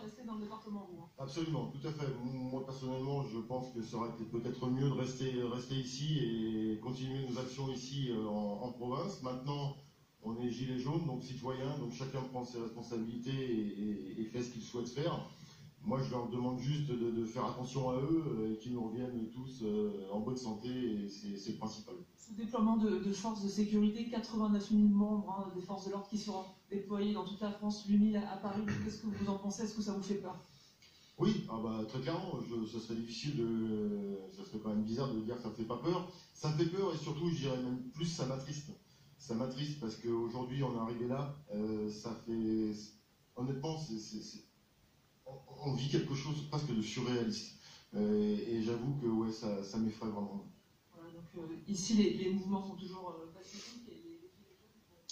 rester dans le département Rouen. Absolument, tout à fait. Moi, personnellement, je pense que ça aurait été peut-être mieux de rester ici et continuer nos actions ici en province. Maintenant, on est gilets jaunes, donc citoyens, donc chacun prend ses responsabilités et fait ce qu'il souhaite faire. Moi, je leur demande juste de faire attention à eux et qu'ils nous reviennent tous en bonne santé, et c'est le principal. Ce déploiement de forces de sécurité, 89 000 membres des forces de l'ordre qui seront déployés dans toute la France, 8 000 à Paris. Qu'est-ce que vous en pensez? Est-ce que ça vous fait peur? Oui, très clairement, ça serait difficile ça serait quand même bizarre de dire que ça ne fait pas peur. Ça me fait peur et surtout, je dirais même plus, ça m'attriste. Ça m'attriste parce qu'aujourd'hui, on est arrivé là, honnêtement, on vit quelque chose presque de surréaliste. Et j'avoue que ouais, ça m'effraie vraiment. Voilà, donc, ici, les mouvements sont toujours pacifiques.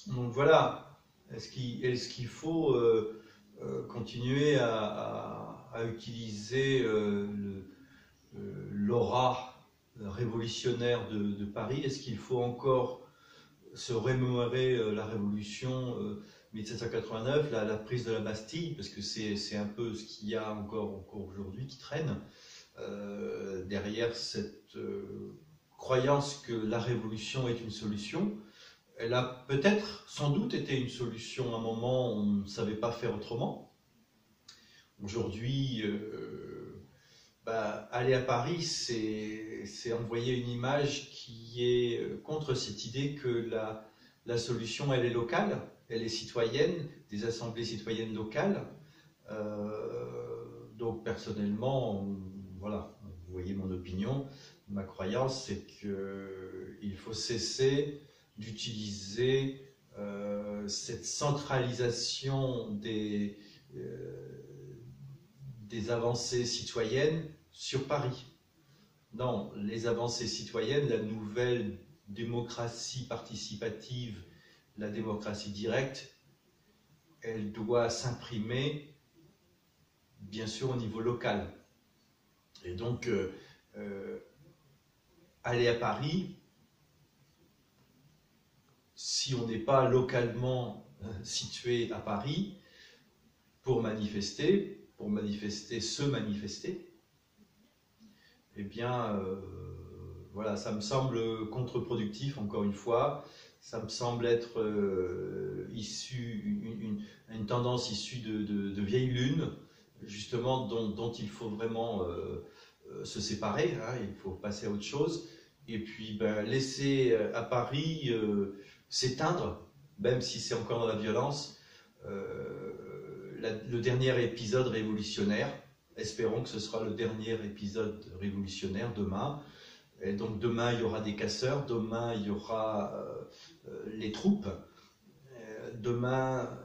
Donc voilà, est-ce qu'il faut continuer à utiliser l'aura révolutionnaire de Paris? Est-ce qu'il faut encore se remémorer la révolution 1789, la prise de la Bastille, parce que c'est un peu ce qu'il y a encore aujourd'hui qui traîne derrière cette croyance que la révolution est une solution. Elle a peut-être, sans doute, été une solution à un moment où on ne savait pas faire autrement. Aujourd'hui, aller à Paris, c'est envoyer une image qui est contre cette idée que la solution, elle est locale, elle est citoyenne, des assemblées citoyennes locales. Donc personnellement, voilà, vous voyez mon opinion, ma croyance, c'est qu'il faut cesser d'utiliser cette centralisation des avancées citoyennes sur Paris. Non, les avancées citoyennes, la nouvelle démocratie participative, la démocratie directe, elle doit s'imprimer, bien sûr, au niveau local. Et donc, aller à Paris, si on n'est pas localement situé à Paris, pour manifester, se manifester, eh bien, voilà, ça me semble contre-productif, encore une fois. Ça me semble être une tendance issue de vieille lune, justement, dont il faut vraiment se séparer, hein, il faut passer à autre chose, et puis laisser à Paris s'éteindre, même si c'est encore dans la violence, le dernier épisode révolutionnaire. Espérons que ce sera le dernier épisode révolutionnaire demain. Et donc demain, il y aura des casseurs, demain, il y aura les troupes. Demain,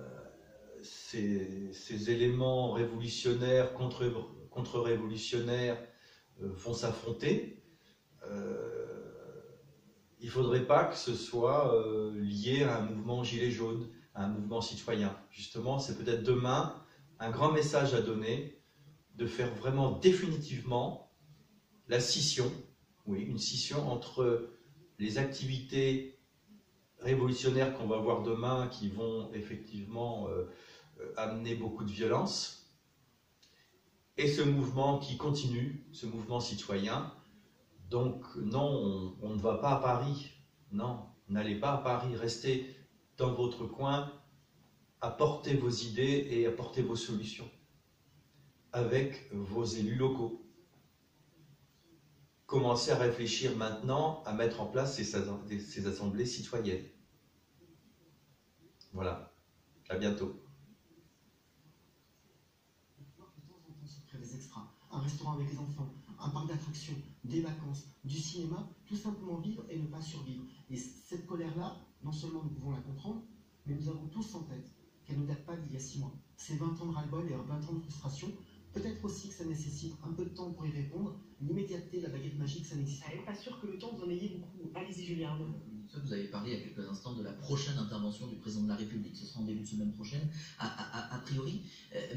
ces éléments révolutionnaires contre-révolutionnaires vont s'affronter. Il ne faudrait pas que ce soit lié à un mouvement gilet jaune, à un mouvement citoyen. Justement, c'est peut-être demain un grand message à donner, de faire vraiment définitivement la scission, oui, une scission entre les activités révolutionnaires qu'on va voir demain, qui vont effectivement amener beaucoup de violence, et ce mouvement qui continue, ce mouvement citoyen. Donc non, on ne va pas à Paris, non, n'allez pas à Paris, restez dans votre coin, apportez vos idées et apportez vos solutions avec vos élus locaux. Commencez à réfléchir maintenant à mettre en place ces assemblées citoyennes. Voilà, à bientôt. Des extras, un restaurant avec les enfants, un parc d'attractions, des vacances, du cinéma, tout simplement vivre et ne pas survivre. Et cette colère-là, non seulement nous pouvons la comprendre, mais nous avons tous en tête qu'elle ne date pas d'il y a 6 mois. C'est 20 ans de ras-le-bol et 20 ans de frustration. Peut-être aussi que ça nécessite un peu de temps pour y répondre. L'immédiateté, la baguette magique, ça n'existe pas. Je ne suis pas sûr que le temps vous en ayez beaucoup. Allez-y, Julien. Vous avez parlé il y a quelques instants de la prochaine intervention du président de la République. Ce sera en début de semaine prochaine, a priori.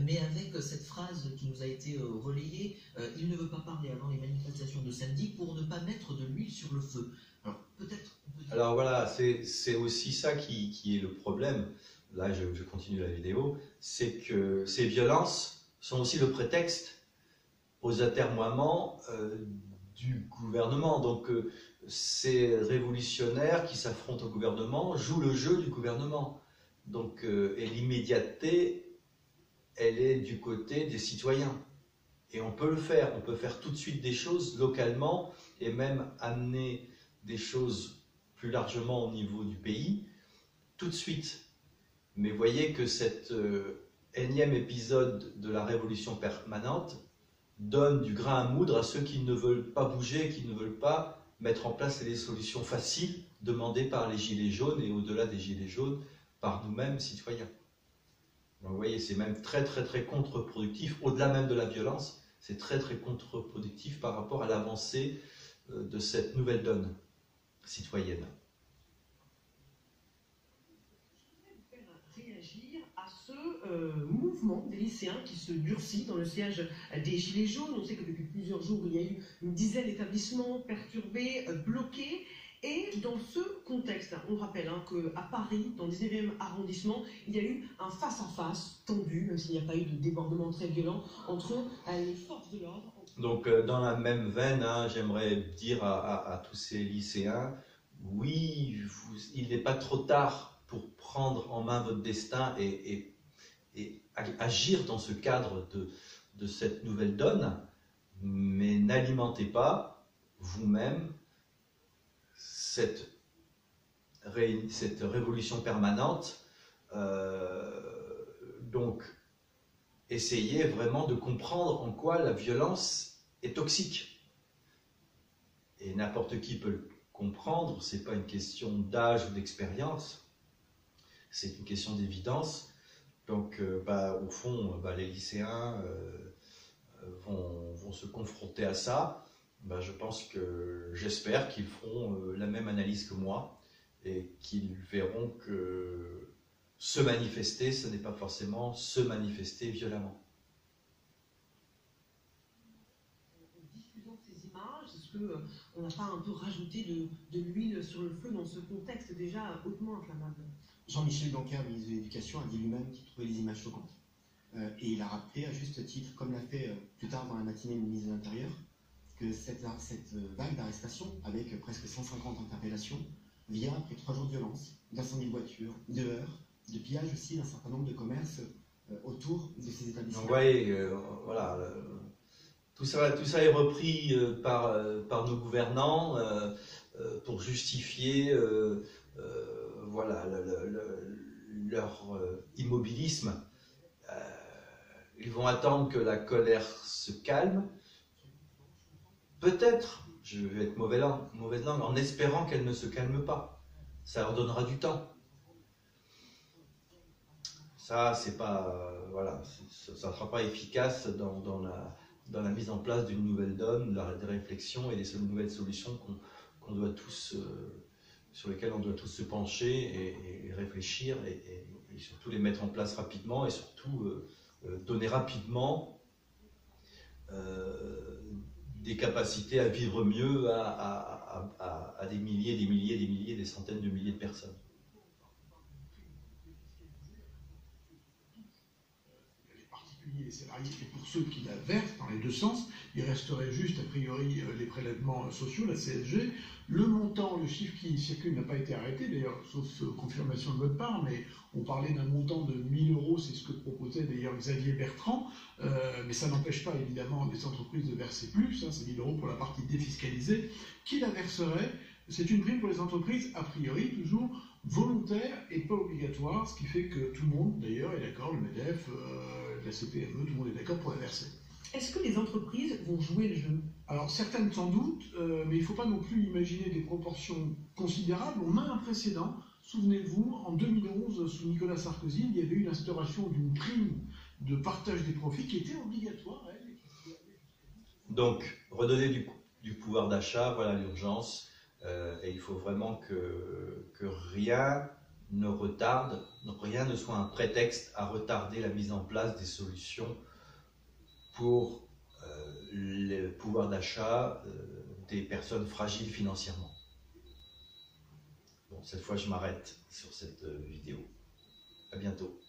Mais avec cette phrase qui nous a été relayée, il ne veut pas parler avant les manifestations de samedi pour ne pas mettre de l'huile sur le feu. Alors peut-être... Alors voilà, c'est aussi ça qui est le problème. Là, je continue la vidéo. C'est que ces violences sont aussi le prétexte aux atermoiements du gouvernement. Donc ces révolutionnaires qui s'affrontent au gouvernement jouent le jeu du gouvernement. Donc, et l'immédiateté, elle est du côté des citoyens. Et on peut le faire. On peut faire tout de suite des choses localement et même amener des choses plus largement au niveau du pays, tout de suite. Mais voyez que cet énième épisode de la révolution permanente donne du grain à moudre à ceux qui ne veulent pas bouger, qui ne veulent pas mettre en place les solutions faciles demandées par les gilets jaunes et au-delà des gilets jaunes, par nous-mêmes citoyens. Donc vous voyez, c'est même très très très contre-productif, au-delà même de la violence, c'est très très contre-productif par rapport à l'avancée de cette nouvelle donne citoyenne. Réagir à ce mouvement des lycéens qui se durcit dans le sillage des Gilets jaunes. On sait que depuis plusieurs jours, il y a eu une dizaine d'établissements perturbés, bloqués. Et dans ce contexte, on rappelle qu'à Paris, dans le 19e arrondissement, il y a eu un face-à-face tendu, même s'il n'y a pas eu de débordement très violent, entre les forces de l'ordre. Donc dans la même veine, j'aimerais dire à tous ces lycéens, oui, il n'est pas trop tard pour prendre en main votre destin et agir dans ce cadre de cette nouvelle donne, mais n'alimentez pas vous-même cette révolution permanente. Donc, essayez vraiment de comprendre en quoi la violence est toxique. Et n'importe qui peut le comprendre, ce n'est pas une question d'âge ou d'expérience, c'est une question d'évidence. Donc, au fond, les lycéens vont se confronter à ça. J'espère qu'ils feront la même analyse que moi et qu'ils verront que se manifester, ce n'est pas forcément se manifester violemment. En diffusant ces images, est-ce qu'on n'a pas un peu rajouté de l'huile sur le feu dans ce contexte déjà hautement inflammable? Jean-Michel Blanquer, ministre de l'Éducation, a dit lui-même qu'il trouvait les images choquantes. Et il a rappelé à juste titre, comme l'a fait plus tard dans la matinée le ministre de l'Intérieur, que cette vague d'arrestations, avec presque 150 interpellations, vient après 3 jours de violence, d'incendie de voitures, de heurts, de pillage aussi d'un certain nombre de commerces autour de ces établissements. Donc, voyez, voilà, tout ça est repris par nos gouvernants pour justifier leur immobilisme. Ils vont attendre que la colère se calme. Peut-être, je vais être mauvaise langue, en espérant qu'elle ne se calme pas. Ça leur donnera du temps. Ça, c'est pas, ça ne sera pas efficace dans la mise en place d'une nouvelle donne, des réflexions et des nouvelles solutions qu'on doit tous, sur lesquelles on doit tous se pencher et réfléchir et surtout les mettre en place rapidement et surtout donner rapidement des capacités à vivre mieux à des milliers, des centaines de milliers de personnes. Les particuliers, les salariés, et pour ceux qui la versent dans les deux sens, il resterait juste, a priori, les prélèvements sociaux, la CSG. Le montant, le chiffre qui circule n'a pas été arrêté, d'ailleurs, sauf confirmation de votre part, mais on parlait d'un montant de 1 000 €, c'est ce que proposait d'ailleurs Xavier Bertrand, mais ça n'empêche pas évidemment les entreprises de verser plus, c'est 1 000 € pour la partie défiscalisée. Qui la verserait? C'est une prime pour les entreprises, a priori, toujours volontaire et pas obligatoire, ce qui fait que tout le monde, d'ailleurs, est d'accord, le MEDEF, la CPME, tout le monde est d'accord pour la verser. Est-ce que les entreprises vont jouer le jeu? Alors certaines sans doute, mais il ne faut pas non plus imaginer des proportions considérables. On a un précédent, souvenez-vous, en 2011, sous Nicolas Sarkozy, il y avait eu l'instauration d'une prime de partage des profits qui était obligatoire. Donc, redonner du pouvoir d'achat, voilà l'urgence, et il faut vraiment que rien ne retarde, rien ne soit un prétexte à retarder la mise en place des solutions pour le pouvoir d'achat des personnes fragiles financièrement. Bon, cette fois, je m'arrête sur cette vidéo. À bientôt.